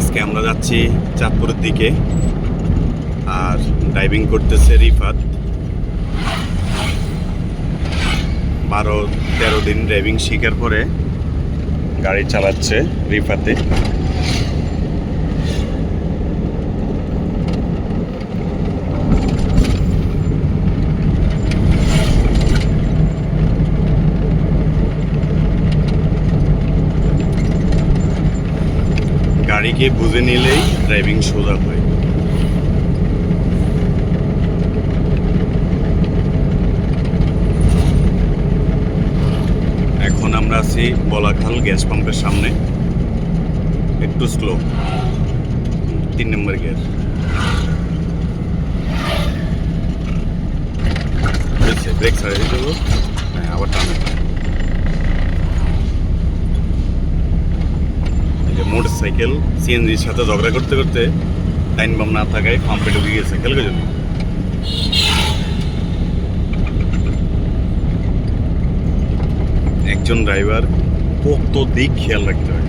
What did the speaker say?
আজকে আমরা যাচ্ছি চাঁদপুরের দিকে, আর ড্রাইভিং করতেছে রিফাত। 12-13 দিন ড্রাইভিং শেখার পরে গাড়ি চালাচ্ছে রিফাতে। গাড়িকে বুঝে নিলেই ড্রাইভিং সোজা হয়। এখন আমরা আছি বলাখাল গ্যাস পাম্পের সামনে। একটু স্লো, 3 নম্বর গিয়ার। ব্রেক ছাড়ে দিতে হবে। হ্যাঁ, আবার টানে। মোটর সাইকেল সিএনজির সাথে ঝগড়া করতে করতে টাইম বাম না থাকায় পাম্পে ঢুকে গেছে। খেলবে জন্য একজন ড্রাইভার কত দিক খেয়াল রাখতে হয়।